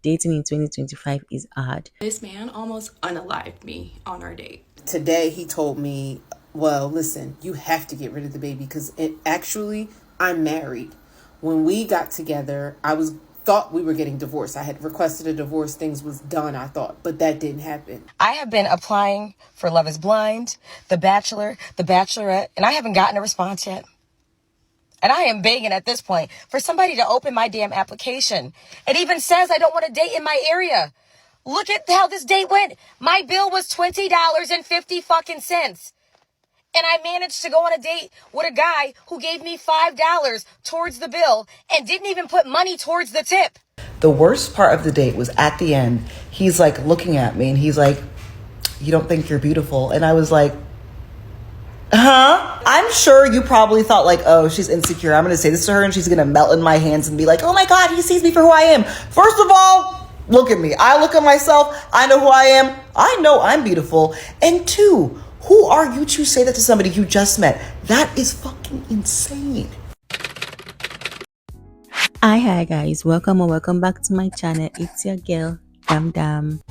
dating in 2025 is hard. This man almost unalived me on our date. Today he told me, well, listen, you have to get rid of the baby because it actually, I'm married. When we got together, I was thought we were getting divorced. I had requested a divorce. Things was done, I thought, but that didn't happen. I have been applying for Love is Blind, The Bachelor, The Bachelorette, and I haven't gotten a response yet. And I am begging at this point for somebody to open my damn application. It even says I don't want to date in my area. Look at how this date went. My bill was $20.50 fucking cents. And I managed to go on a date with a guy who gave me $5 towards the bill and didn't even put money towards the tip. The worst part of the date was at the end. He's like looking at me and he's like, "You don't think you're beautiful?" And I was like, huh? I'm sure you probably thought like, oh, she's insecure. I'm going to say this to her and she's going to melt in my hands and be like, oh my God, he sees me for who I am. First of all, look at me. I look at myself. I know who I am. I know I'm beautiful. And two, who are you to say that to somebody you just met? That is fucking insane. Hi guys, welcome or welcome back to my channel. It's your girl Dam Dam.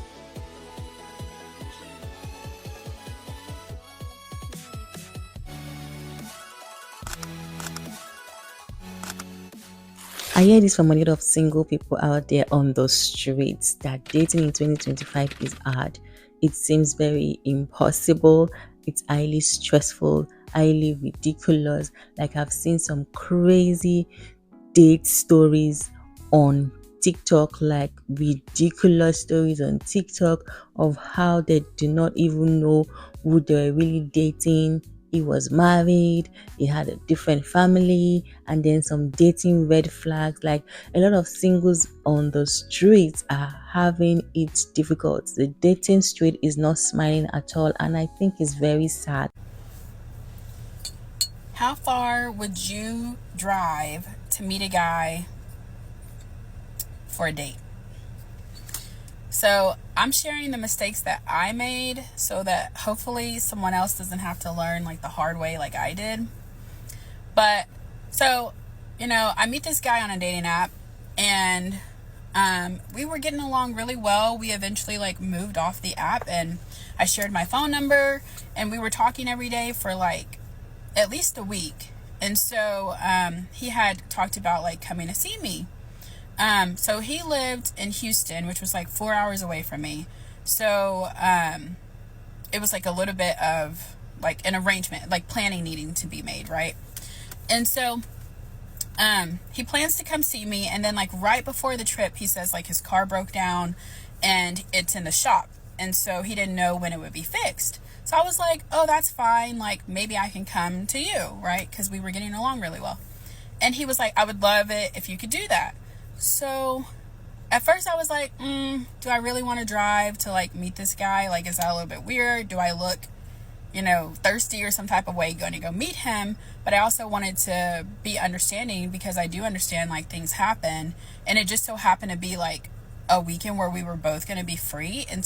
I hear this from a lot of single people out there on the streets that dating in 2025 is hard. It seems very impossible. It's highly stressful, highly ridiculous. Like, I've seen some crazy date stories on TikTok, like ridiculous stories on TikTok of how they do not even know who they're really dating. He was married, he had a different family, and then some dating red flags. Like, a lot of singles on the streets are having it difficult. The dating street is not smiling at all, and I think it's very sad. How far would you drive to meet a guy for a date? So I'm sharing the mistakes that I made so that hopefully someone else doesn't have to learn like the hard way like I did. But so, I meet this guy on a dating app and we were getting along really well. We eventually like moved off the app and I shared my phone number and we were talking every day for like at least a week. And so he had talked about like coming to see me. So he lived in Houston, which was like 4 hours away from me. So, it was like a little bit of like an arrangement, like planning needing to be made. Right. And so, he plans to come see me. And then like right before the trip, he says like his car broke down and it's in the shop. And so he didn't know when it would be fixed. So I was like, oh, that's fine. Like maybe I can come to you. Right. Cause we were getting along really well. And he was like, I would love it if you could do that. So at first I was like, do I really want to drive to like meet this guy? Like, is that a little bit weird? Do I look, thirsty or some type of way going to go meet him? But I also wanted to be understanding because I do understand like things happen. And it just so happened to be like a weekend where we were both going to be free. And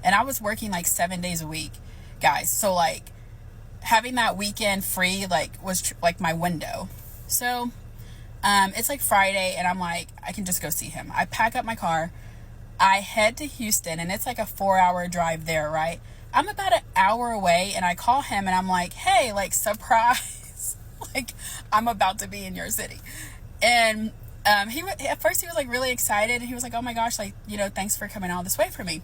I was working like 7 days a week, guys. So like having that weekend free, like was like my window. So it's like Friday and I'm like, I can just go see him. I pack up my car. I head to Houston and it's like a 4-hour drive there, right? I'm about an hour away and I call him and I'm like, hey, like surprise. Like I'm about to be in your city. And at first he was like really excited and he was like, oh my gosh, like, thanks for coming all this way for me.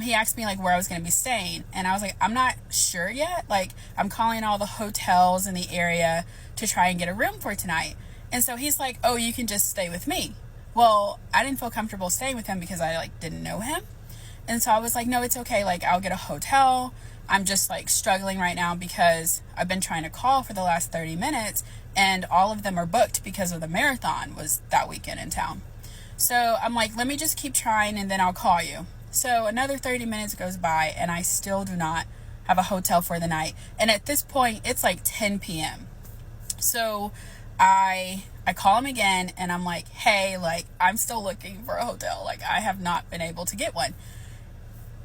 He asked me like where I was going to be staying and I was like, I'm not sure yet. Like I'm calling all the hotels in the area to try and get a room for tonight. And so he's like, oh, you can just stay with me. Well, I didn't feel comfortable staying with him because I like didn't know him. And so I was like, no, it's okay. Like I'll get a hotel. I'm just like struggling right now because I've been trying to call for the last 30 minutes and all of them are booked because of the marathon was that weekend in town. So I'm like, let me just keep trying and then I'll call you. So another 30 minutes goes by and I still do not have a hotel for the night. And at this point, it's like 10 p.m. So I call him again and I'm like, hey, like I'm still looking for a hotel. Like I have not been able to get one.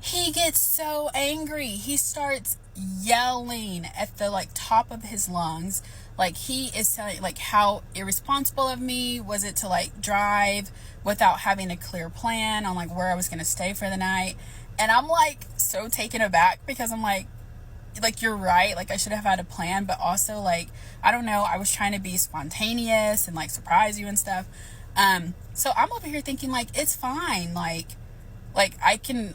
He gets so angry. He starts yelling at the like top of his lungs, Like, he is telling, like, how irresponsible of me was it to, like, drive without having a clear plan on, like, where I was going to stay for the night. And I'm, like, so taken aback because I'm like, you're right. Like, I should have had a plan, but also, like, I don't know. I was trying to be spontaneous and, like, surprise you and stuff. So I'm over here thinking, like, it's fine. Like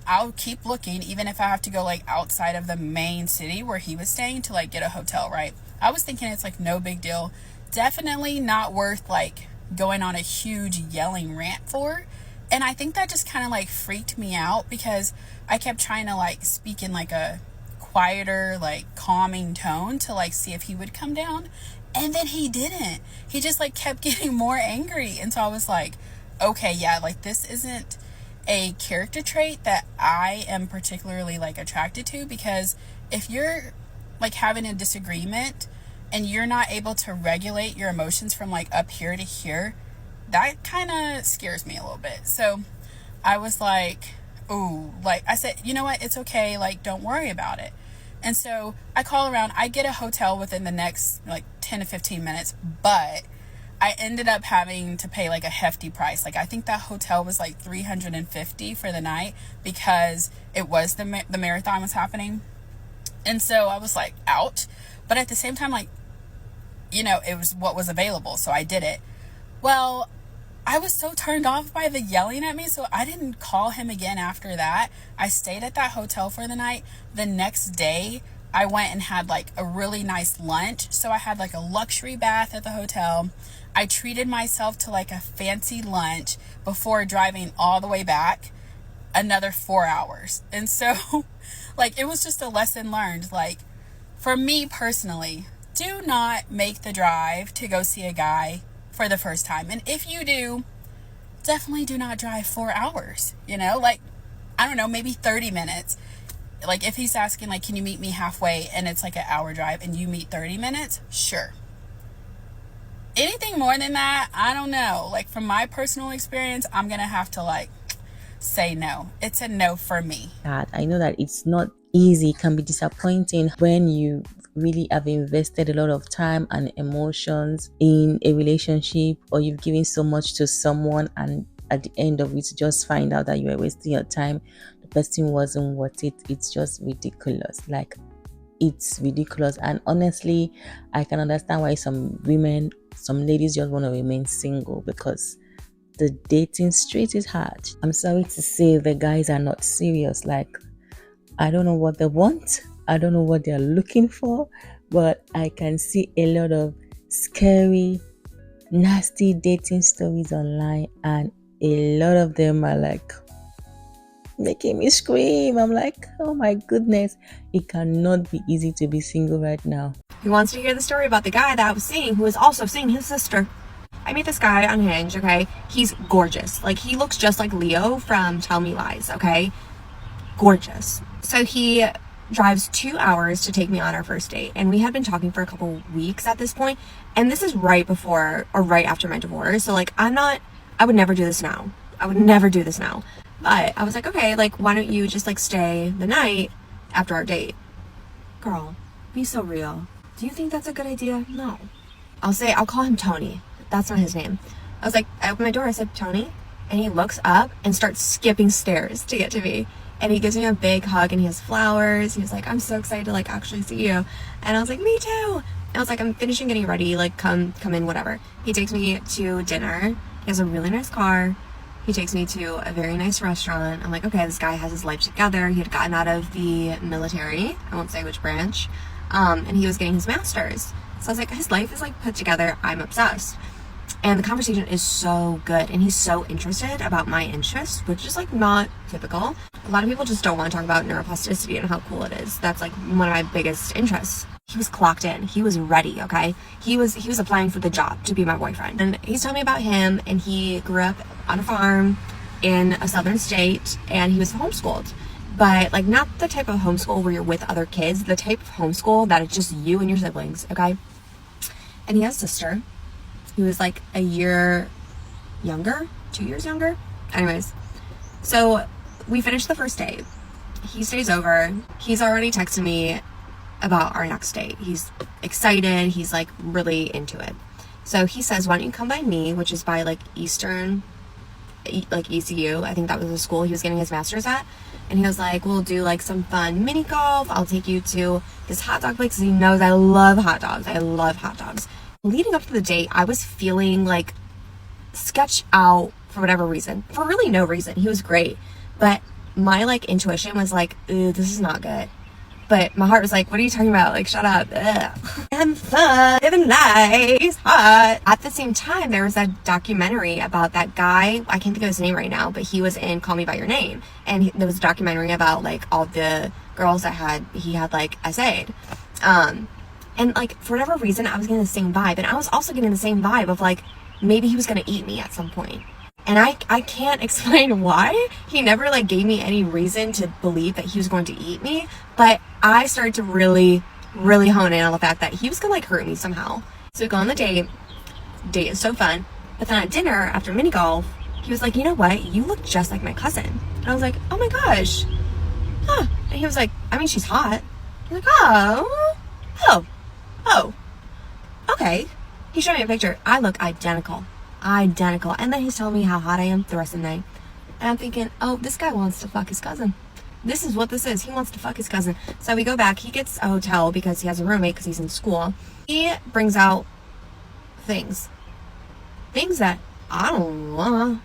I'll keep looking, even if I have to go, like, outside of the main city where he was staying to, like, get a hotel, right? I was thinking it's, like, no big deal. Definitely not worth, like, going on a huge yelling rant for. And I think that just kind of, like, freaked me out because I kept trying to, like, speak in, like, a quieter, like, calming tone to, like, see if he would come down. And then he didn't. He just, like, kept getting more angry. And so I was like, okay, yeah, like, this isn't a character trait that I am particularly, like, attracted to, because if you're, like, having a disagreement and you're not able to regulate your emotions from, like, up here to here, that kind of scares me a little bit. So I was like, ooh, like, I said, you know what, it's okay, like, don't worry about it. And so I call around, I get a hotel within the next, like, 10 to 15 minutes, but I ended up having to pay, like, a hefty price. Like, I think that hotel was like $350 for the night because it was the marathon was happening. And so I was like, ouch. But at the same time, like, you know, it was what was available, so I did it. Well, I was so turned off by the yelling at me, so I didn't call him again after that. I stayed at that hotel for the night. The next day, I went and had, like, a really nice lunch. So I had, like, a luxury bath at the hotel. I treated myself to, like, a fancy lunch before driving all the way back another 4 hours. And so, like, it was just a lesson learned. Like, for me personally, do not make the drive to go see a guy for the first time. And if you do, definitely do not drive 4 hours, you know, like, I don't know, maybe 30 minutes. Like, if he's asking, like, can you meet me halfway, and it's like an hour drive and you meet 30 minutes, sure. Anything more than that, I don't know. Like, from my personal experience, I'm gonna have to, like, say no. It's a no for me. That I know that it's not easy, it can be disappointing when you really have invested a lot of time and emotions in a relationship, or you've given so much to someone, and at the end of it just find out that you were wasting your time, the person wasn't worth it. It's just ridiculous. Like, it's ridiculous. And honestly, I can understand why some ladies just want to remain single, because the dating street is hard. I'm sorry to say, the guys are not serious. Like, I don't know what they want, I don't know what they're looking for, but I can see a lot of scary, nasty dating stories online, and a lot of them are, like, making me scream. I'm like, oh my goodness, it cannot be easy to be single right now. He wants to hear the story about the guy that I was seeing, who was also seeing his sister. I meet this guy on Hinge, okay? He's gorgeous. Like, he looks just like Leo from Tell Me Lies, okay? Gorgeous. So he drives 2 hours to take me on our first date, and we had been talking for a couple weeks at this point, and this is right before or right after my divorce. So, like, I would never do this now. But I was like, okay, like, why don't you just, like, stay the night after our date? Girl, be so real. Do you think that's a good idea? No. I'll call him Tony. That's not his name. I was like, I opened my door, I said, Tony, and he looks up and starts skipping stairs to get to me. And he gives me a big hug, and he has flowers. He was like, I'm so excited to, like, actually see you. And I was like, me too. And I was like, I'm finishing getting ready, like, come in, whatever. He takes me to dinner. He has a really nice car. He takes me to a very nice restaurant. I'm like, okay, this guy has his life together. He had gotten out of the military. I won't say which branch. And he was getting his master's. So I was like, his life is, like, put together. I'm obsessed. And the conversation is so good, and he's so interested about my interests, which is, like, not typical. A lot of people just don't want to talk about neuroplasticity and how cool it is. That's, like, one of my biggest interests. He was clocked in. He was ready, okay? He was applying for the job to be my boyfriend. And he's telling me about him, and he grew up on a farm in a southern state, and he was homeschooled. But, like, not the type of homeschool where you're with other kids, the type of homeschool that is just you and your siblings, okay? And he has a sister who is, like, a year younger, 2 years younger. Anyways, so we finished the first date. He stays over. He's already texted me about our next date. He's excited. He's like really into it. So he says, why don't you come by me, which is by like Eastern, like ECU. I think that was the school he was getting his master's at. And he was like, we'll do like some fun mini golf. I'll take you to this hot dog place because he knows I love hot dogs. I love hot dogs. Leading up to the date, I was feeling like sketched out for whatever reason. For really no reason. He was great. But my like intuition was like, ooh, this is not good. But my heart was like, what are you talking about? Like, shut up. Ugh. And fun, living life, hot. At the same time, there was a documentary about that guy. I can't think of his name right now, but he was in Call Me By Your Name. And there was a documentary about like all the girls that he had like SA'd. And like, for whatever reason, I was getting the same vibe. And I was also getting the same vibe of like, maybe he was going to eat me at some point. And I can't explain why. He never like gave me any reason to believe that he was going to eat me. But I started to really, really hone in on the fact that he was going to like hurt me somehow. So we go on the date. Date is so fun. But then at dinner, after mini golf, he was like, you know what? You look just like my cousin. And I was like, oh my gosh. Huh. And he was like, I mean, she's hot. He's like, oh, okay. He showed me a picture. I look identical. And then he's telling me how hot I am the rest of the night. And I'm thinking, oh, this guy wants to fuck his cousin. This is what this is. He wants to fuck his cousin. So we go back. He gets a hotel because he has a roommate because he's in school. He brings out things that I don't want.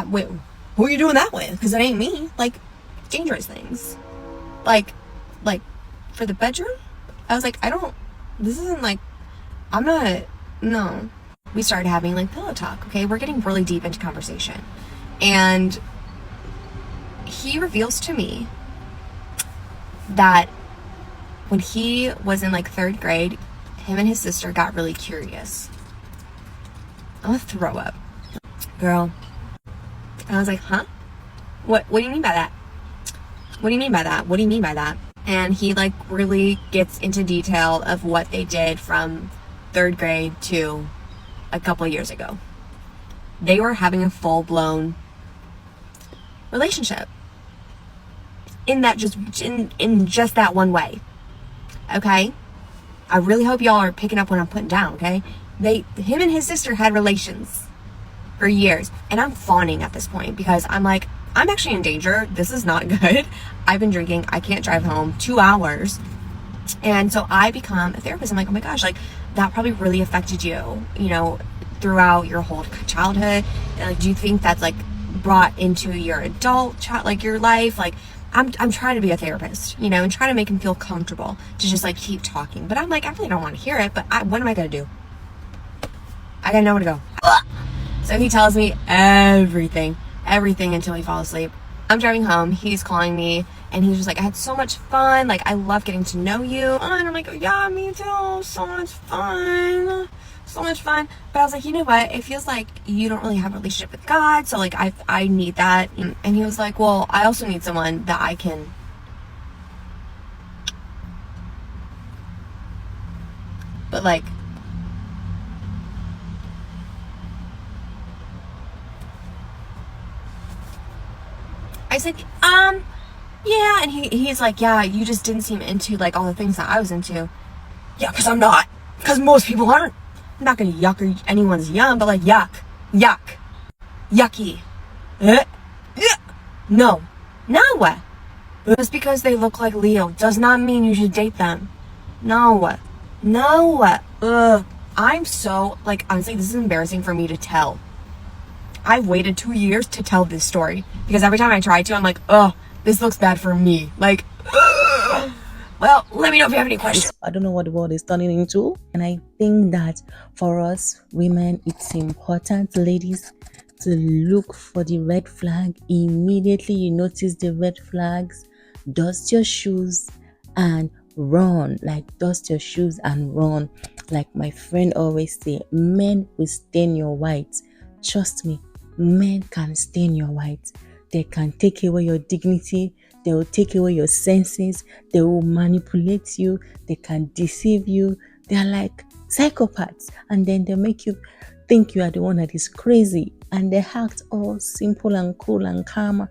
Wait, who are you doing that with? Because it ain't me. Like, dangerous things. Like for the bedroom? I was like, this isn't like, no. We started having like pillow talk. Okay, we're getting really deep into conversation. And he reveals to me that when he was in like 3rd grade, him and his sister got really curious. I'm gonna throw up. Girl. And I was like, huh? What do you mean by that? What do you mean by that? What do you mean by that? And he like really gets into detail of what they did from 3rd grade to a couple years ago. They were having a full-blown relationship. In just that one way. Okay? I really hope y'all are picking up what I'm putting down, okay? Him and his sister had relations for years. And I'm fawning at this point because I'm like, I'm actually in danger. This is not good. I've been drinking. I can't drive home 2 hours. And so I become a therapist. I'm like, oh my gosh, like that probably really affected you, throughout your whole childhood. And, like, do you think that's like brought into your adult like your life? Like, I'm trying to be a therapist, and trying to make him feel comfortable to just like keep talking. But I'm like, I really don't want to hear it. But what am I gonna do? I gotta know where to go. So he tells me everything until he falls asleep. I'm driving home. He's calling me. And he's just like, I had so much fun. Like, I love getting to know you. And I'm like, yeah, me too. So much fun. But I was like, you know what? It feels like you don't really have a relationship with God. So, like, I need that. And he was like, well, I also need someone that I can... But, like... I said, yeah, and he's like, yeah, you just didn't seem into, like, all the things that I was into. Yeah, because I'm not. Because most people aren't. I'm not going to yuck anyone's yum, but, like, yuck. Yucky. No. Just because they look like Leo does not mean you should date them. No. I'm so, like, honestly, this is embarrassing for me to tell. I've waited 2 years to tell this story. Because every time I try to, I'm like, this looks bad for me. Like, well, let me know if you have any questions. I don't know what the world is turning into. And I think that for us women, it's important, ladies, to look for the red flag. Immediately you notice the red flags, dust your shoes and run. Like, dust your shoes and run. Like my friend always say, men will stain your white. Trust me, men can stain your white. They can take away your dignity. They will take away your senses. They will manipulate you. They can deceive you. They are like psychopaths. And then they make you think you are the one that is crazy. And they act all simple and cool and calm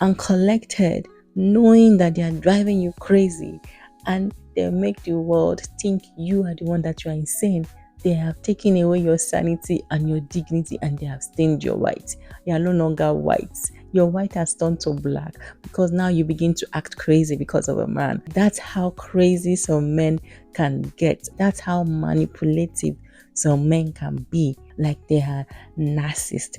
and collected, knowing that they are driving you crazy. And they make the world think you are the one that you are insane. They have taken away your sanity and your dignity, and they have stained your white. You are no longer white. Your white has turned to black because now you begin to act crazy because of a man. That's how crazy some men can get. That's how manipulative some men can be. Like they are narcissists.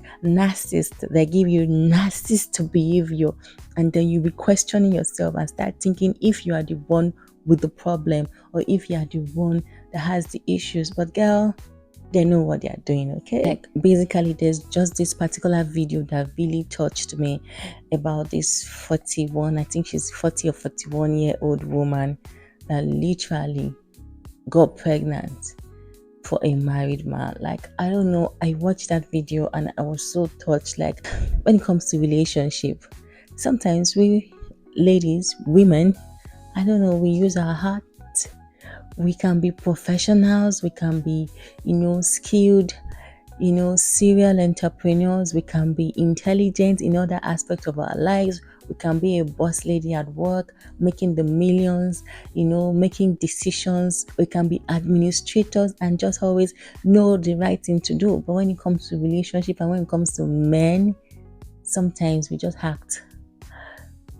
They give you narcissist behavior, and then you be questioning yourself and start thinking if you are the one with the problem or if you are the one that has the issues. But girl, they know what they are doing, okay? Like basically there's just this particular video that really touched me about this 41, I think she's 40 or 41-year-old woman that literally got pregnant for a married man. Like, I don't know, I watched that video and I was so touched. Like, when it comes to relationship, sometimes we ladies, women, I don't know, we use our heart. We can be professionals, we can be, skilled, serial entrepreneurs, we can be intelligent in other aspects of our lives, we can be a boss lady at work, making the millions, making decisions, we can be administrators and just always know the right thing to do. But when it comes to relationship and when it comes to men, sometimes we just act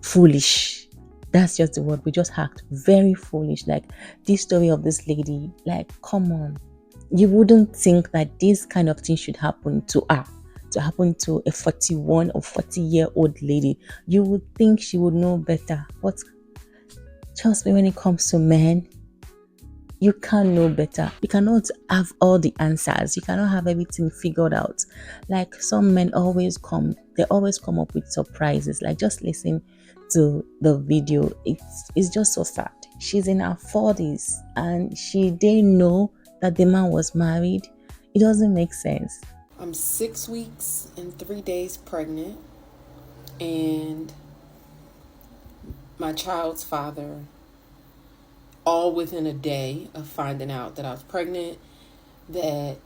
foolish. That's just the word. We just act very foolish. Like this story of this lady, like, come on. You wouldn't think that this kind of thing should happen to her, to happen to a 41 or 40-year-old lady. You would think she would know better. But trust me, when it comes to men, you can't know better. You cannot have all the answers. You cannot have everything figured out. Like some men always come up with surprises. Like just listen to the video. It's just so sad. She's in her 40s and she didn't know that the man was married. It doesn't make sense. I'm 6 weeks and 3 days pregnant, and my child's father, all within a day of finding out that I was pregnant, that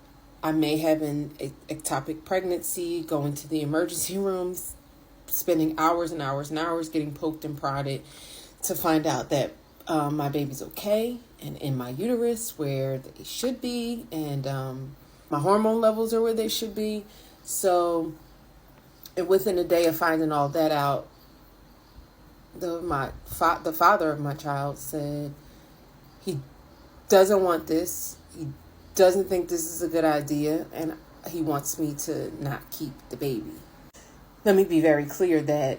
I may have an ectopic pregnancy, going to the emergency rooms, spending hours and hours and hours getting poked and prodded to find out that my baby's okay and in my uterus where they should be, and my hormone levels are where they should be. So within a day of finding all that out, the father of my child said he doesn't want this. He doesn't think this is a good idea, and he wants me to not keep the baby. Let me be very clear that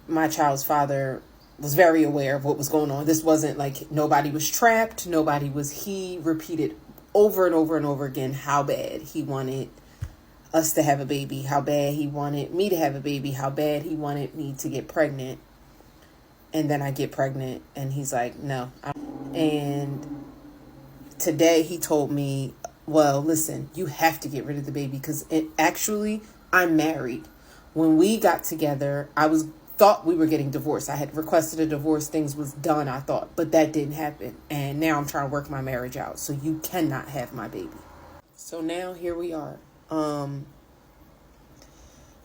my child's father was very aware of what was going on. This wasn't like nobody was trapped. He repeated over and over and over again how bad he wanted us to have a baby, how bad he wanted me to have a baby, how bad he wanted me to get pregnant. And then I get pregnant and he's like, no. And today he told me, well, listen, you have to get rid of the baby because I'm married. When we got together, thought we were getting divorced. I had requested a divorce. Things was done, I thought, but that didn't happen. And now I'm trying to work my marriage out. So you cannot have my baby. So now here we are. And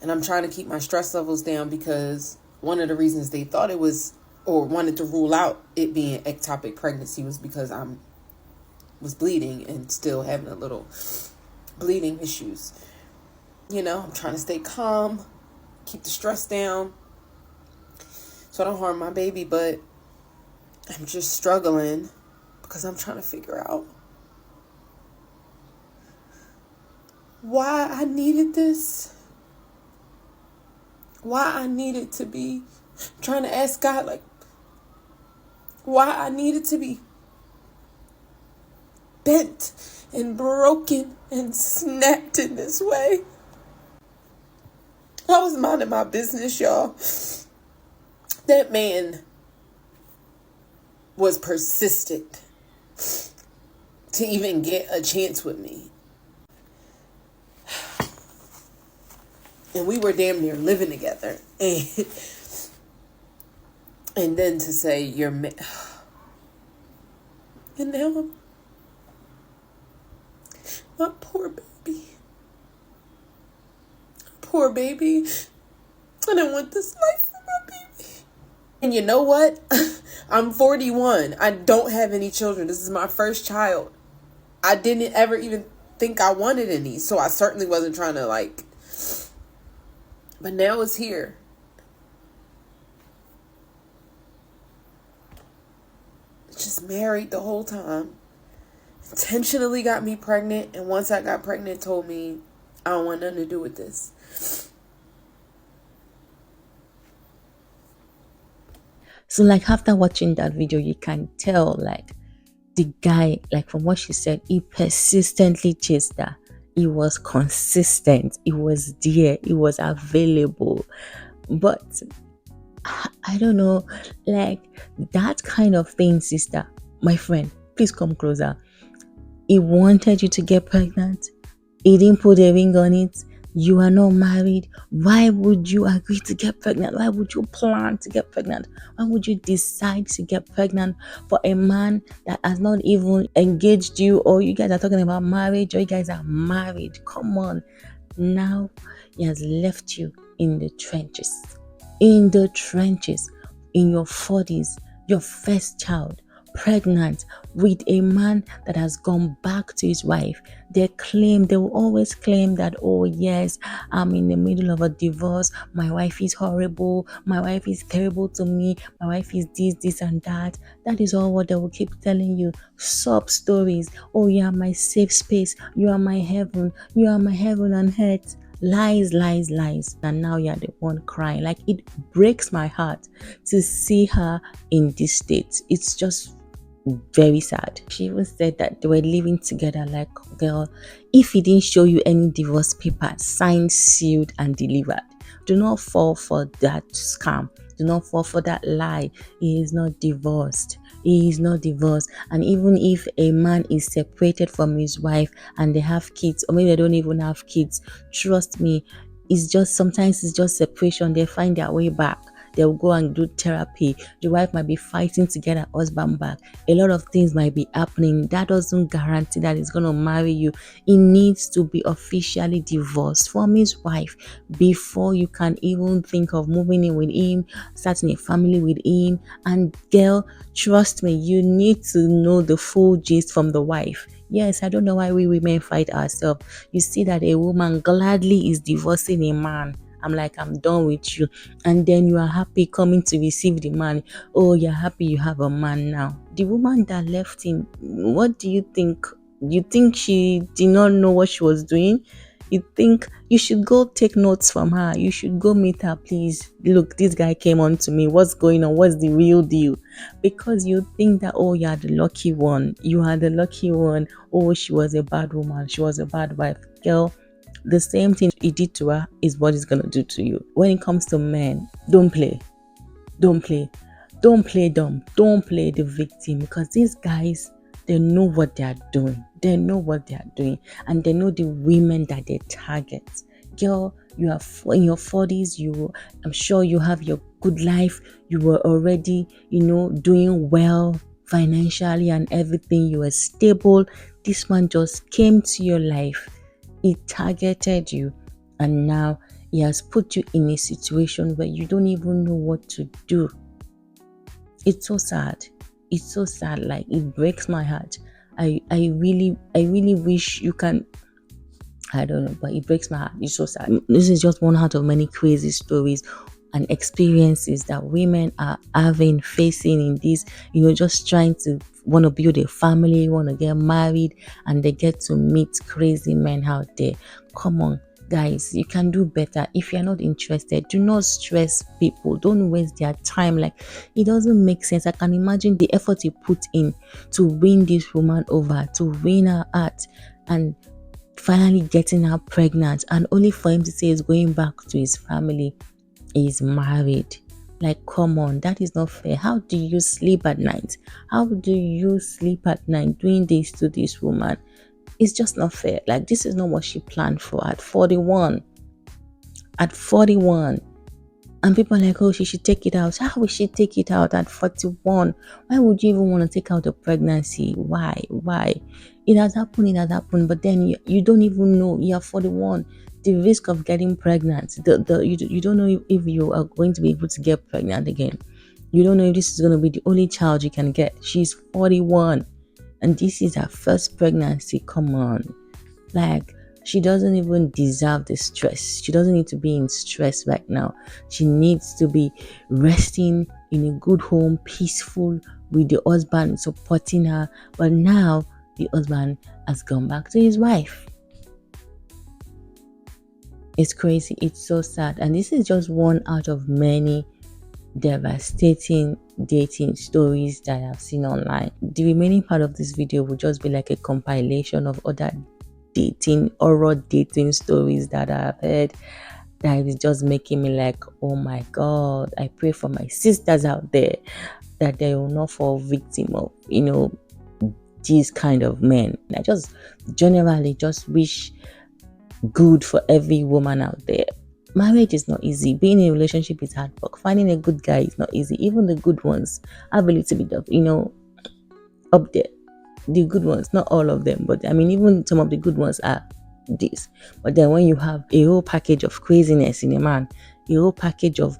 I'm trying to keep my stress levels down because one of the reasons they thought it was, or wanted to rule out it being ectopic pregnancy, was because I was bleeding and still having a little bleeding issues. I'm trying to stay calm, keep the stress down so I don't harm my baby, but I'm just struggling because I'm trying to figure out why I needed this. Why I needed to be trying to ask God, like, why I needed to be bent and broken and snapped in this way. I was minding my business, y'all. That man was persistent to even get a chance with me. And we were damn near living together. And then to say, and now my poor baby. Poor baby. I don't want this life for my baby. And you know what? I'm 41. I don't have any children. This is my first child. I didn't ever even think I wanted any. So I certainly wasn't trying to like, but now it's here. Just married the whole time. Intentionally got me pregnant. And once I got pregnant, told me, I don't want nothing to do with this. So like after watching that video, you can tell like the guy, like from what she said, he persistently chased her. He was consistent. He was there. He was available. But I don't know, like that kind of thing, sister, my friend, please come closer. He wanted you to get pregnant. He didn't put a ring on it. You are not married. Why would you agree to get pregnant? Why would you plan to get pregnant? Why would you decide to get pregnant for a man that has not even engaged you, or you guys are talking about marriage, or you guys are married? Come on. Now he has left you in the trenches. In the trenches, in your 40s, your first child, pregnant with a man that has gone back to his wife. They will always claim that, oh yes, I'm in the middle of a divorce. My wife is horrible. My wife is terrible to me. My wife is this and that. That is all what they will keep telling you. Sub stories. Oh, you are my safe space. You are my heaven. You are my heaven on earth. Lies. And now you're the one crying. Like, it breaks my heart to see her in this state. It's just very sad. She even said that they were living together. Like, girl, if he didn't show you any divorce paper, signed, sealed, and delivered, do not fall for that scam. Do not fall for that lie. He is not divorced. He is not divorced. And even if a man is separated from his wife and they have kids, or maybe they don't even have kids, trust me, sometimes it's just separation. They find their way back. They'll go and do therapy. The wife might be fighting to get her husband back. A lot of things might be happening. That doesn't guarantee that he's going to marry you. He needs to be officially divorced from his wife before you can even think of moving in with him, starting a family with him. And girl, trust me, you need to know the full gist from the wife. Yes, I don't know why we women fight ourselves. You see that a woman gladly is divorcing a man. I'm like, I'm done with you. And then you are happy coming to receive the man. Oh, you're happy you have a man now. The woman that left him, what do you think? You think she did not know what she was doing? You think you should go take notes from her. You should go meet her, please. Look, this guy came on to me. What's going on? What's the real deal? Because you think that, oh, you are the lucky one. You are the lucky one. Oh, she was a bad woman. She was a bad wife. Girl, the same thing he did to her is what he's going to do to you. When it comes to men, don't play. Don't play dumb. Don't play the victim, because these guys, they know what they are doing. And they know the women that they target. Girl, you are in your 40s. I'm sure you have your good life. You were already, doing well financially and everything. You were stable. This man just came to your life. He targeted you, and now he has put you in a situation where you don't even know what to do. It's so sad. Like, it breaks my heart. I really wish you can. I don't know, but it breaks my heart. It's so sad. This is just one out of many crazy stories and experiences that women are facing in this, just trying to want to build a family, want to get married, and they get to meet crazy men out there. Come on, guys, you can do better. If you're not interested, do not stress people. Don't waste their time. Like, it doesn't make sense. I can imagine the effort you put in to win this woman over, to win her heart, and finally getting her pregnant, and only for him to say he's going back to his family. He's married. Like, come on, that is not fair. How do you sleep at night? Doing this to this woman? It's just not fair. Like, this is not what she planned for at 41. And people are like, oh, she should take it out. How will she take it out at 41? Why would you even want to take out a pregnancy? Why? It has happened, but then you don't even know. You're 41. The risk of getting pregnant, you don't know if you are going to be able to get pregnant again. You don't know if this is going to be the only child you can get. She's 41 and this is her first pregnancy. Come on. Like, she doesn't even deserve the stress. She doesn't need to be in stress right now. She needs to be resting in a good home, peaceful, with the husband supporting her. But now the husband has gone back to his wife. It's crazy. It's so sad. And this is just one out of many devastating dating stories that I've seen online. The remaining part of this video will just be like a compilation of other horror dating stories that I've heard that is just making me like, oh my god. I pray for my sisters out there that they will not fall victim of, these kind of men. I just generally just wish good for every woman out there. Marriage is not easy. Being in a relationship is hard work. Finding a good guy is not easy. Even the good ones have a little bit of, up there. The good ones, not all of them, but I mean, even some of the good ones are this. But then when you have a whole package of craziness in a man, a whole package of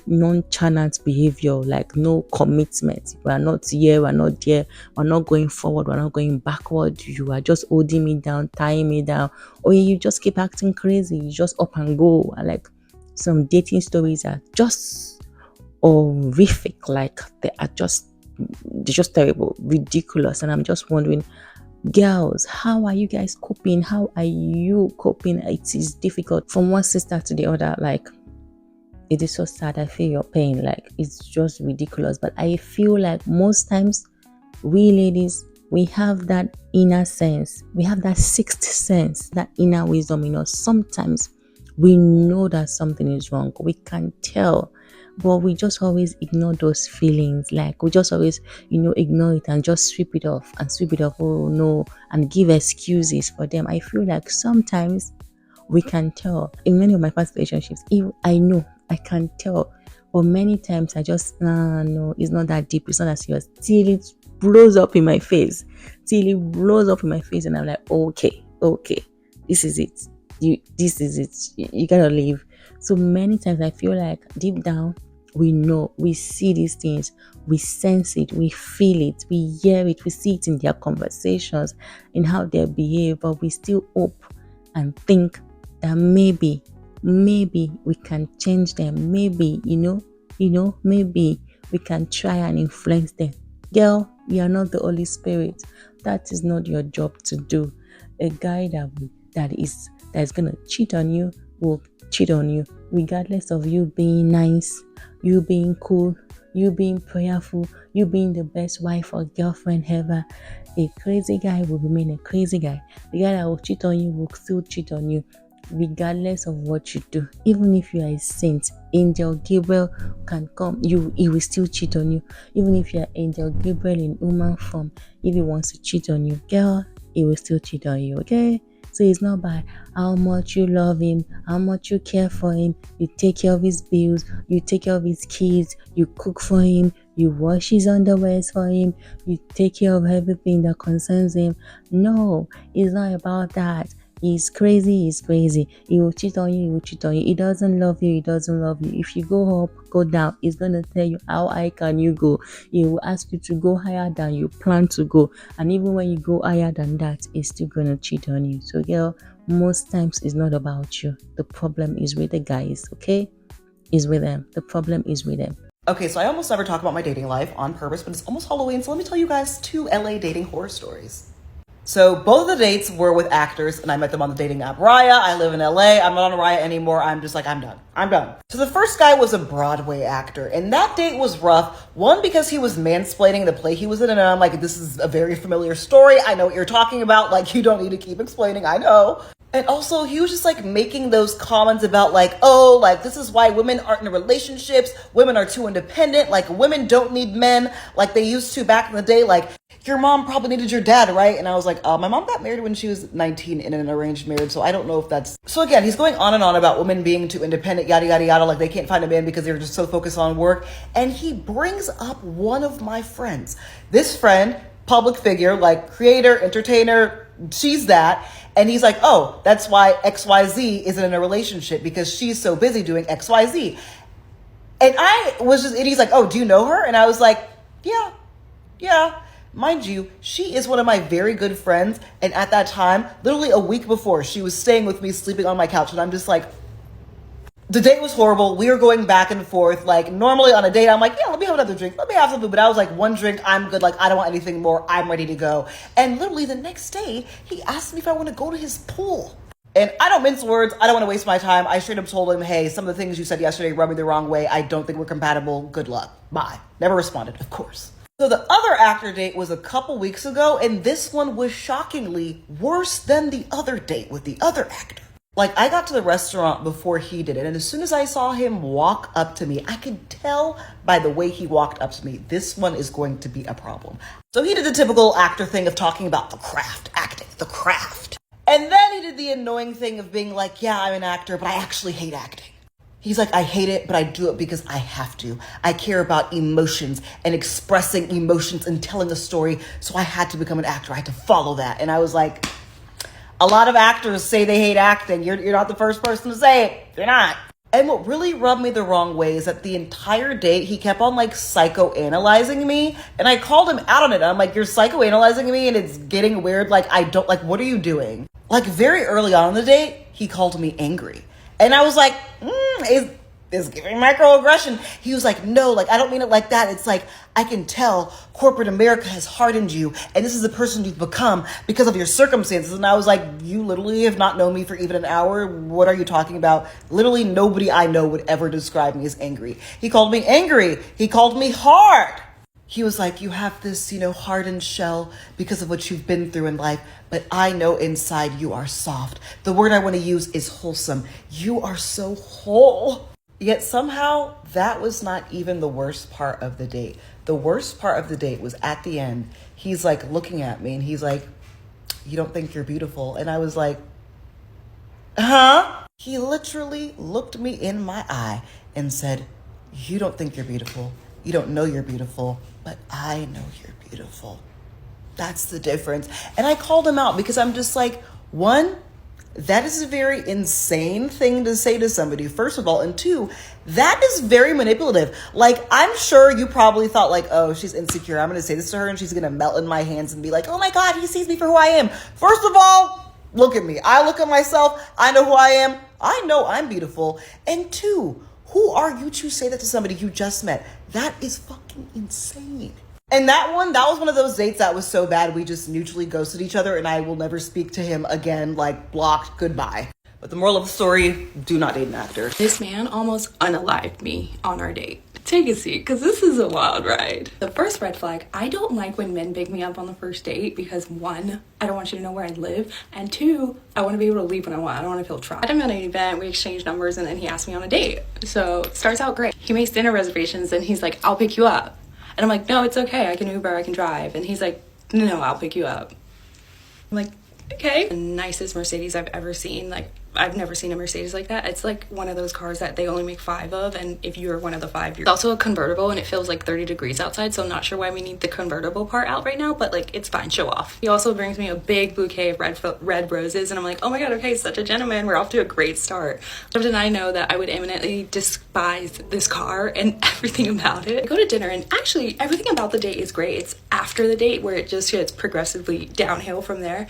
nonchalant behavior, like no commitment. We are not here, we're not there, we're not going forward, we're not going backward. You are just holding me down, tying me down, or you just keep acting crazy. You just up and go. Like, some dating stories are just horrific. Like, they're just terrible, ridiculous. And I'm just wondering, girls, how are you guys coping? How are you coping? It is difficult from one sister to the other. Like, it is so sad. I feel your pain. Like, it's just ridiculous. But I feel like most times we ladies, we have that inner sense. We have that sixth sense, that inner wisdom in us. Sometimes we know that something is wrong. We can tell. But we just always ignore those feelings. Like, we just always, ignore it and just sweep it off. Oh no, and give excuses for them. I feel like sometimes we can tell. In many of my past relationships, I know I can tell. But many times I just, no, it's not that deep. It's not that serious. Till it blows up in my face. And I'm like, okay, this is it. This is it. You gotta leave. So many times I feel like deep down, we know, we see these things, we sense it, we feel it, we hear it, we see it in their conversations, in how they behave, but we still hope and think that maybe we can change them. Maybe, maybe we can try and influence them. Girl, you are not the Holy Spirit. That is not your job to do. A guy that is gonna cheat on you will cheat on you, regardless of you being nice, you being cool, you being prayerful, you being the best wife or girlfriend ever. A crazy guy will remain a crazy guy. The guy that will cheat on you will still cheat on you, regardless of what you do. Even if you are a saint, Angel Gabriel can come, he will still cheat on you. Even if you are Angel Gabriel in human form, if he wants to cheat on you, girl, he will still cheat on you, okay? So it's not by how much you love him, how much you care for him, you take care of his bills, you take care of his kids, you cook for him, you wash his underwears for him, you take care of everything that concerns him. No, it's not about that. He's crazy. He will cheat on you, He doesn't love you, If you go up, go down, he's going to tell you how high can you go. He will ask you to go higher than you plan to go. And even when you go higher than that, he's still going to cheat on you. So girl, most times it's not about you. The problem is with the guys, okay? It's with them. The problem is with them. Okay, so I almost never talk about my dating life on purpose, but it's almost Halloween, so let me tell you guys 2 LA dating horror stories. So both of the dates were with actors, and I met them on the dating app Raya. I live in LA. I'm not on Raya anymore. I'm just like, I'm done. So the first guy was a Broadway actor, and that date was rough. One, because he was mansplaining the play he was in, and I'm like, this is a very familiar story. I know what you're talking about. Like, you don't need to keep explaining. I know. And also, he was just like making those comments about like, oh, like this is why women aren't in relationships. Women are too independent. Like, women don't need men like they used to back in the day. Like, your mom probably needed your dad, right? And I was like, my mom got married when she was 19 in an arranged marriage, so I don't know if that's... So again, he's going on and on about women being too independent, yada, yada, yada, like they can't find a man because they're just so focused on work. And he brings up one of my friends. This friend, public figure, like creator, entertainer, she's that. And he's like, oh, that's why XYZ isn't in a relationship because she's so busy doing XYZ. And I was just, and he's like, oh, do you know her? And I was like, yeah. Mind you, she is one of my very good friends. And at that time, literally a week before, she was staying with me, sleeping on my couch. And I'm just like, the date was horrible. We were going back and forth. Like, normally on a date, I'm like, yeah, let me have another drink. Let me have some food. But I was like, one drink, I'm good. Like, I don't want anything more. I'm ready to go. And literally the next day, he asked me if I want to go to his pool. And I don't mince words. I don't want to waste my time. I straight up told him, hey, some of the things you said yesterday rubbed me the wrong way. I don't think we're compatible. Good luck. Bye. Never responded, of course. So the other actor date was a couple weeks ago, and this one was shockingly worse than the other date with the other actor. Like, I got to the restaurant before he did it, and as soon as I saw him walk up to me, I could tell by the way he walked up to me, this one is going to be a problem. So he did the typical actor thing of talking about the craft, acting, the craft. And then he did the annoying thing of being like, yeah, I'm an actor, but I actually hate acting. He's like, I hate it, but I do it because I have to. I care about emotions and expressing emotions and telling a story, so I had to become an actor. I had to follow that. And I was like, a lot of actors say they hate acting. You're not the first person to say it. You're not. And what really rubbed me the wrong way is that the entire date, he kept on like psychoanalyzing me. And I called him out on it. I'm like, you're psychoanalyzing me and it's getting weird. Like, what are you doing? Like, very early on in the date, he called me angry. And I was like, is giving microaggression. He was like, no, like, I don't mean it like that. It's like, I can tell corporate America has hardened you, and this is the person you've become because of your circumstances. And I was like, you literally have not known me for even an hour. What are you talking about? Literally nobody I know would ever describe me as angry. He called me angry. He called me hard. He was like, you have this, hardened shell because of what you've been through in life, but I know inside you are soft. The word I want to use is wholesome. You are so whole. Yet somehow that was not even the worst part of the date. The worst part of the date was at the end. He's like looking at me and he's like, you don't think you're beautiful? And I was like, huh? He literally looked me in my eye and said, you don't think you're beautiful. You don't know you're beautiful, but I know you're beautiful. That's the difference. And I called him out because I'm just like, one, that is a very insane thing to say to somebody, first of all. And two, that is very manipulative. Like, I'm sure you probably thought like, oh, she's insecure. I'm going to say this to her and she's going to melt in my hands and be like, oh my God, he sees me for who I am. First of all, look at me. I look at myself. I know who I am. I know I'm beautiful. And two, who are you to say that to somebody you just met? That is fucking insane. And that was one of those dates that was so bad we just mutually ghosted each other and I will never speak to him again, like blocked, goodbye. But the moral of the story, do not date an actor. This man almost unalived me on our date. Take a seat, because this is a wild ride. The first red flag, I don't like when men pick me up on the first date because one, I don't want you to know where I live, and two, I want to be able to leave when I want. I don't want to feel trapped. I met at an event, we exchanged numbers, and then he asked me on a date. So it starts out great. He makes dinner reservations and he's like, I'll pick you up. And I'm like, no, it's okay. I can Uber, I can drive. And he's like, no, I'll pick you up. I'm like, okay. The nicest Mercedes I've ever seen. Like, I've never seen a Mercedes like that. It's like one of those cars that they only make 5 of, and if you're one of the 5, you're also a convertible, and it feels like 30 degrees outside, so I'm not sure why we need the convertible part out right now, but like, it's fine, show off. He also brings me a big bouquet of red roses, and I'm like, oh my God, okay, such a gentleman. We're off to a great start. Little did I know that I would eminently despise this car and everything about it. I go to dinner, and actually everything about the date is great. It's after the date where it just gets progressively downhill from there.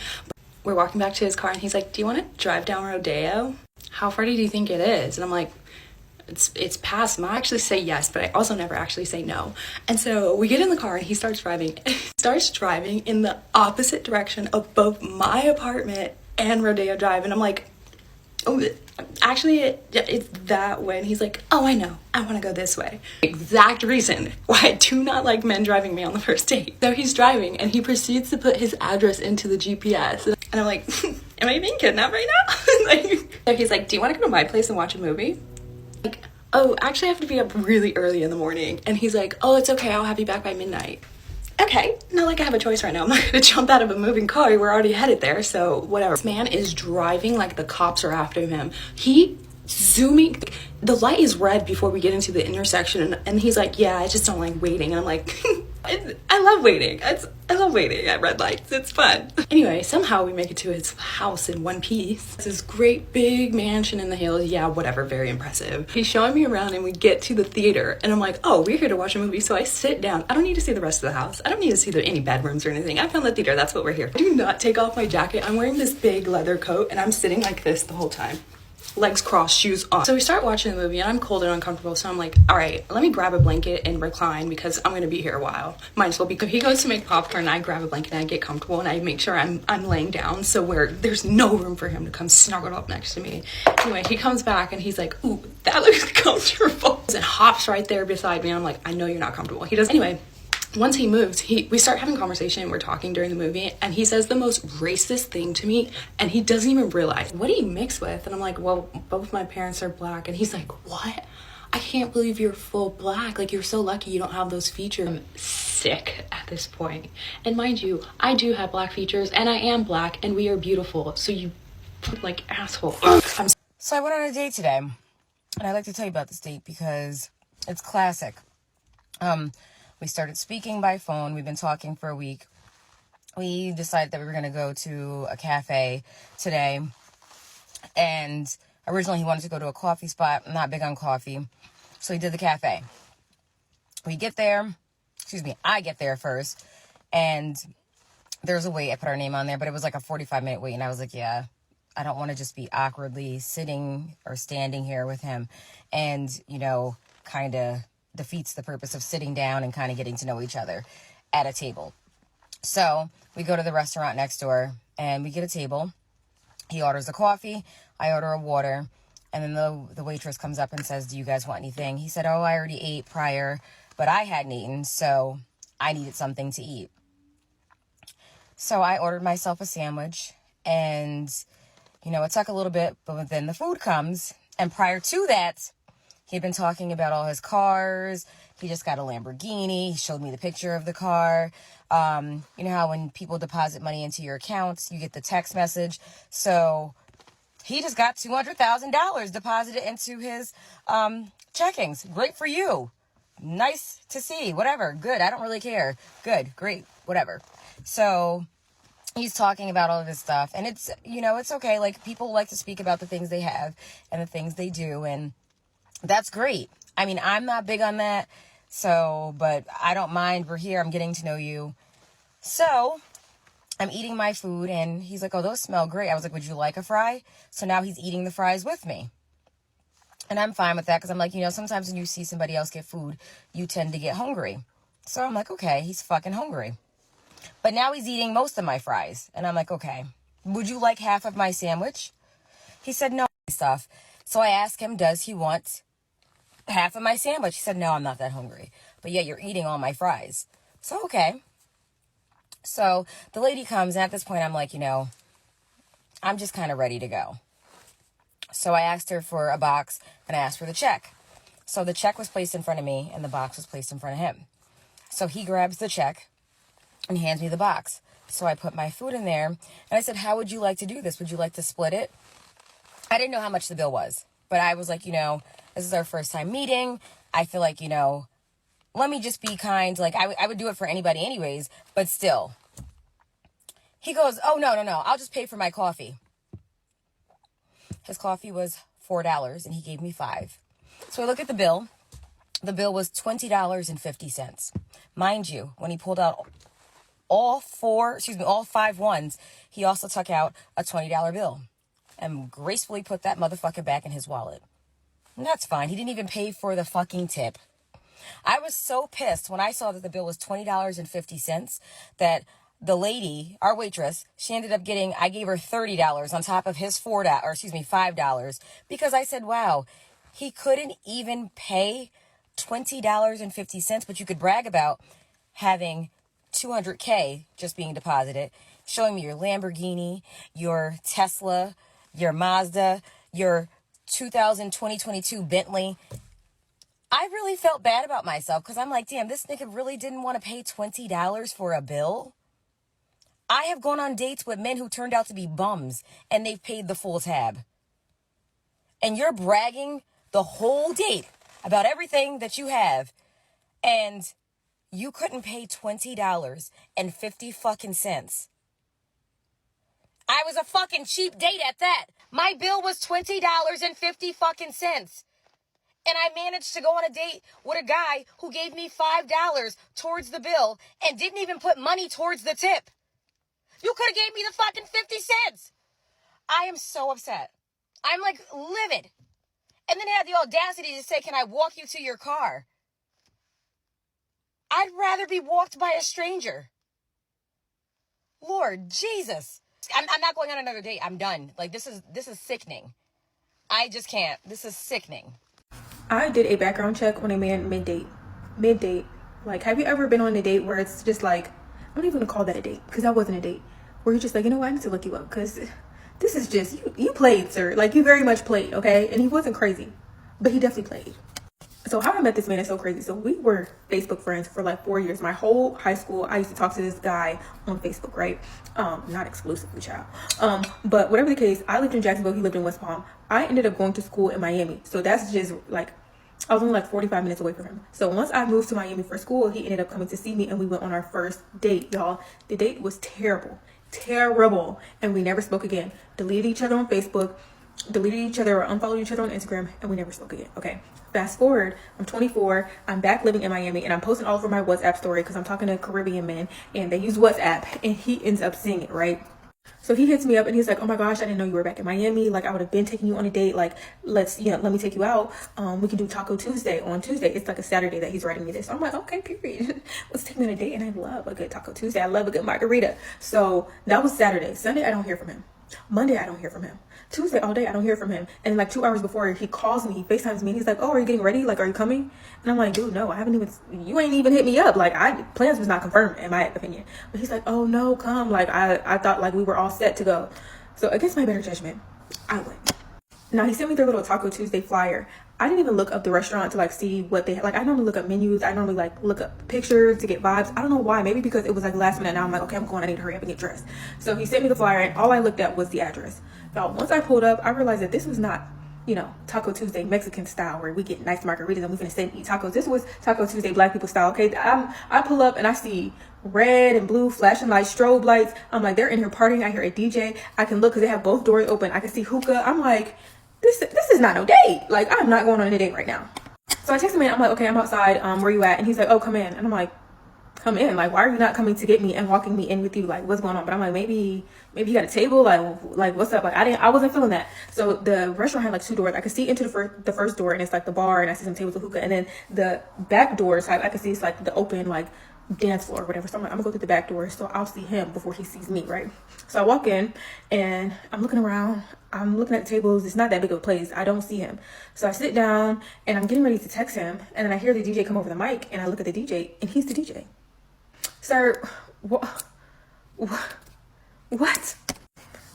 We're walking back to his car and he's like, do you want to drive down Rodeo? How far do you think it is? And I'm like, it's past. I actually say yes, but I also never actually say no. And so we get in the car and he starts driving. He starts driving in the opposite direction of both my apartment and Rodeo Drive. And I'm like, oh, actually it's that way. And he's like, oh, I know, I want to go this way. Exact reason why I do not like men driving me on the first date. So he's driving and he proceeds to put his address into the GPS, and I'm like, am I being kidnapped right now? So he's like, do you want to go to my place and watch a movie? Like, oh, actually I have to be up really early in the morning. And he's like, oh, it's okay, I'll have you back by midnight. Okay, not like I have a choice right now. I'm not gonna jump out of a moving car. We're already headed there, so whatever. This man is driving like the cops are after him. He zooming, the light is red before we get into the intersection, and he's like, yeah, I just don't like waiting. And I'm like, I love waiting. I love waiting at red lights. It's fun. Anyway, somehow we make it to his house in one piece. It's this great big mansion in the hills. Yeah, whatever, very impressive. He's showing me around and we get to the theater and I'm like, oh, we're here to watch a movie. So I sit down. I don't need to see the rest of the house. I don't need to see any bedrooms or anything. I found the theater. That's what we're here for. I do not take off my jacket. I'm wearing this big leather coat and I'm sitting like this the whole time. Legs crossed, shoes on. So we start watching the movie and I'm cold and uncomfortable. So I'm like, all right, let me grab a blanket and recline because I'm going to be here a while. Might as well be. So he goes to make popcorn and I grab a blanket and I get comfortable and I make sure I'm laying down so where there's no room for him to come snuggle up next to me. Anyway, he comes back and he's like, ooh, that looks comfortable. And hops right there beside me. And I'm like, I know you're not comfortable. He does. Anyway, once he moves, we start having conversation. We're talking during the movie and he says the most racist thing to me and he doesn't even realize. What do you mix with? And I'm like, well, both my parents are black. And he's like, what? I can't believe you're full black. Like, you're so lucky you don't have those features. I'm sick at this point. And mind you, I do have black features and I am black and we are beautiful. So you like asshole. So I went on a date today and I'd like to tell you about this date because it's classic. We started speaking by phone. We've been talking for a week. We decided that we were going to go to a cafe today. And originally he wanted to go to a coffee spot. I'm not big on coffee. So he did the cafe. I get there first. And there's a wait. I put our name on there, but it was like a 45-minute wait. And I was like, yeah, I don't want to just be awkwardly sitting or standing here with him. And, kind of defeats the purpose of sitting down and kind of getting to know each other at a table. So we go to the restaurant next door and we get a table. He orders a coffee. I order a water. And then the waitress comes up and says, do you guys want anything? He said, oh, I already ate prior, but I hadn't eaten, so I needed something to eat. So I ordered myself a sandwich and, it took a little bit, but then the food comes. And prior to that, he'd been talking about all his cars. He just got a Lamborghini. He showed me the picture of the car. You know how when people deposit money into your accounts, you get the text message. So he just got $200,000 deposited into his checkings. Great for you. Nice to see. Whatever. Good. I don't really care. Good. Great. Whatever. So he's talking about all of this stuff. And it's, it's okay. Like, people like to speak about the things they have and the things they do. And that's great. I mean, I'm not big on that. So, but I don't mind. We're here. I'm getting to know you. So I'm eating my food and he's like, oh, those smell great. I was like, would you like a fry? So now he's eating the fries with me. And I'm fine with that because I'm like, sometimes when you see somebody else get food, you tend to get hungry. So I'm like, okay, he's fucking hungry. But now he's eating most of my fries. And I'm like, okay, would you like half of my sandwich? He said, no, stuff. So I asked him, does he want half of my sandwich? He said, no, I'm not that hungry. But yeah, you're eating all my fries. So, okay. So the lady comes, and at this point, I'm like, I'm just kind of ready to go. So I asked her for a box, and I asked for the check. So the check was placed in front of me, and the box was placed in front of him. So he grabs the check and hands me the box. So I put my food in there, and I said, how would you like to do this? Would you like to split it? I didn't know how much the bill was, but I was like, this is our first time meeting. I feel like, let me just be kind. Like, I would do it for anybody anyways, but still. He goes, oh, no. I'll just pay for my coffee. His coffee was $4 and he gave me $5. So I look at the bill. The bill was $20.50. Mind you, when he pulled out all 5 ones, he also took out a $20 bill and gracefully put that motherfucker back in his wallet. And that's fine. He didn't even pay for the fucking tip. I was so pissed when I saw that the bill was $20.50 that the lady, our waitress, she ended up getting, I gave her $30 on top of his $5 because I said, wow, he couldn't even pay $20.50, but you could brag about having $200K just being deposited, showing me your Lamborghini, your Tesla, your Mazda, your 2022 Bentley. I really felt bad about myself because I'm like, damn, this nigga really didn't want to pay $20 for a bill. I have gone on dates with men who turned out to be bums and they've paid the full tab. And you're bragging the whole date about everything that you have. And You couldn't pay $20.50 fucking cents. I was a fucking cheap date at that. My bill was $20.50 fucking cents. And I managed to go on a date with a guy who gave me $5 towards the bill and didn't even put money towards the tip. You could have gave me the fucking 50 cents. I am so upset. I'm like livid. And then he had the audacity to say, can I walk you to your car? I'd rather be walked by a stranger. Lord Jesus. I'm not going on another date. I'm done. Like, this is sickening. I just can't. This is sickening. I did a background check on a man mid-date. Like, have you ever been on a date where it's just like, I'm not even gonna call that a date, because that wasn't a date, where you're just like, you know what, I need to look you up, because this is just, you played, sir. Like, you very much played, okay? And he wasn't crazy, but he definitely played. So how I met this man is so crazy. So we were Facebook friends for like 4 years. My whole high school, I used to talk to this guy on Facebook, right? Not exclusively, child. But whatever the case, I lived in Jacksonville. He lived in West Palm. I ended up going to school in Miami. So that's just like, I was only like 45 minutes away from him. So once I moved to Miami for school, he ended up coming to see me and we went on our first date, y'all. The date was terrible. And we never spoke again. Deleted each other on Facebook, deleted each other or unfollowed each other on Instagram, and we never spoke again. Okay. Fast forward, I'm 24, I'm back living in Miami, and I'm posting all over my WhatsApp story because I'm talking to Caribbean men, and they use WhatsApp, and he ends up seeing it, right? So he hits me up, and he's like, oh my gosh, I didn't know you were back in Miami. Like, I would have been taking you on a date. Like, let me take you out. We can do Taco Tuesday on Tuesday. It's like a Saturday that he's writing me this. So I'm like, okay, period. Let's take me on a date, and I love a good Taco Tuesday. I love a good margarita. So that was Saturday. Sunday, I don't hear from him. Monday, I don't hear from him. Tuesday, all day, I don't hear from him. And like 2 hours before, he calls me, he FaceTimes me, and he's like, oh, are you getting ready? Like, are you coming? And I'm like, dude, no, you ain't even hit me up. Like, plans was not confirmed, in my opinion. But he's like, oh, no, come. Like, I thought like we were all set to go. So against my better judgment, I went. Now, he sent me their little Taco Tuesday flyer. I didn't even look up the restaurant to like see what they had. Like, I normally look up menus. I normally like look up pictures to get vibes. I don't know why. Maybe because it was like last minute. Now I'm like, okay, I'm going. I need to hurry up and get dressed. So he sent me the flyer, and all I looked at was the address. Now, once I pulled up, I realized that this was not, Taco Tuesday Mexican style where we get nice margaritas and we finna sit and eat tacos. This was Taco Tuesday Black people style. Okay, I pull up and I see red and blue flashing lights, strobe lights. I'm like, they're in here partying. I hear a DJ. I can look because they have both doors open. I can see hookah. I'm like, this is not no date. Like, I'm not going on a date right now. So I text him in. I'm like, okay, I'm outside. Where you at? And he's like, oh, come in. And I'm like, come in. Like, why are you not coming to get me and walking me in with you? Like, what's going on? But I'm like, maybe you got a table. Like what's up? Like, I wasn't feeling that. So the restaurant had like 2 doors. I could see into the first door, and it's like the bar, and I see some tables with hookah. And then the back doors, I could see it's like the open like dance floor or whatever. So I'm like, I'm gonna go through the back door so I'll see him before he sees me, right? So I walk in and I'm looking around. I'm looking at the tables. It's not that big of a place. I don't see him. So I sit down and I'm getting ready to text him, and then I hear the DJ come over the mic, and I look at the DJ, and he's the DJ. Sir, what?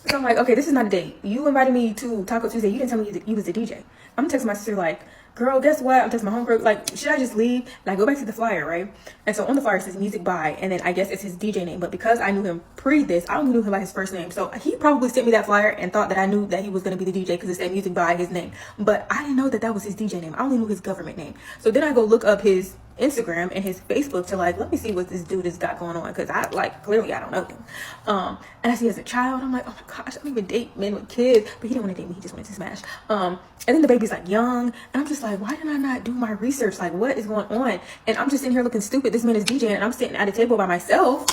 So I'm like, okay, this is not a date. You invited me to Taco Tuesday. You didn't tell me you was the DJ. I'm texting my sister like, girl, guess what? I'm texting my homegirl like, should I just leave? And I go back to the flyer, right? And so on the flyer it says music by, and then I guess it's his DJ name. But because I knew him pre this, I only knew him by his first name. So he probably sent me that flyer and thought that I knew that he was going to be the DJ because it said music by his name. But I didn't know that was his DJ name. I only knew his government name. So then I go look up his Instagram and his Facebook to like, let me see what this dude has got going on, because I like, clearly I don't know him. And I see as a child, I'm like, oh my gosh, I don't even date men with kids. But he didn't want to date me, he just wanted to smash. And then the baby's like young, and I'm just like, why did I not do my research? Like, what is going on? And I'm just sitting here looking stupid. This man is DJing and I'm sitting at a table by myself.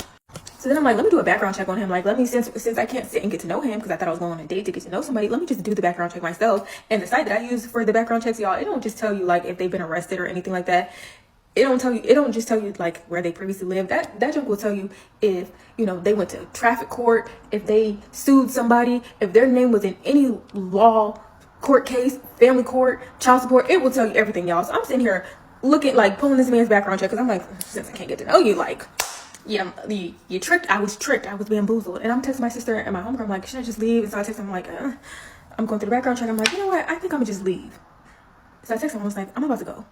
So then I'm like, let me do a background check on him. Like, since I can't sit and get to know him, because I thought I was going on a date to get to know somebody, let me just do the background check myself. And the site that I use for the background checks, y'all, it don't just tell you like if they've been arrested or anything like that. It don't just tell you like where they previously lived. That junk will tell you if, they went to traffic court, if they sued somebody, if their name was in any law court case, family court, child support. It will tell you everything, y'all. So I'm sitting here looking, like, pulling this man's background check, because I'm like, since I can't get to know you, like, yeah, you tricked. I was tricked. I was bamboozled. And I'm texting my sister and my homegirl. I'm like, should I just leave? And so I text him, like, I'm going through the background check. I'm like, you know what? I think I'm gonna just leave. So I text him. I was like, I'm about to go.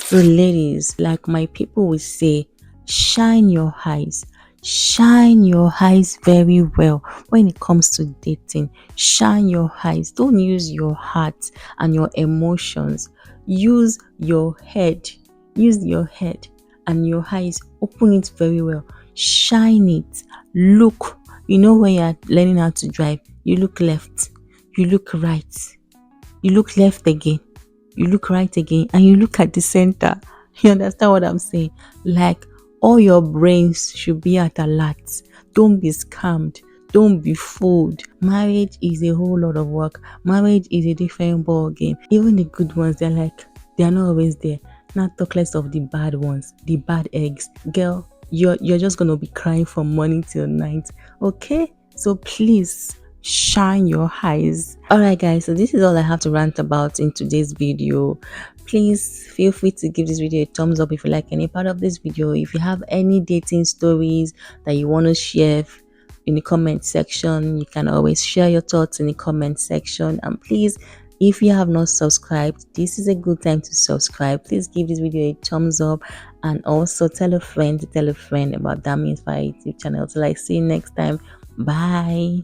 So ladies, like my people will say, shine your eyes. Shine your eyes very well when it comes to dating. Shine your eyes. Don't use your heart and your emotions. Use your head. use your head and your eyes, open it very well, shine it, look. You know, when you're learning how to drive, you look left, you look right, you look left again, you look right again, and you look at the center. You understand what I'm saying? Like, all your brains should be at alert. Don't be scammed. Don't be fooled. Marriage is a whole lot of work. Marriage is a different ball game. Even the good ones, they're not always there. Not talk less of the bad ones, the bad eggs. Girl, you're just gonna be crying from morning till night. Okay? So please shine your eyes. Alright guys, so this is all I have to rant about in today's video. Please feel free to give this video a thumbs up if you like any part of this video. If you have any dating stories that you want to share in the comment section, you can always share your thoughts in the comment section. And please, if you have not subscribed, this is a good time to subscribe. Please give this video a thumbs up, and also tell a friend about Dami Inspire YouTube channel. Till I see you next time. Bye.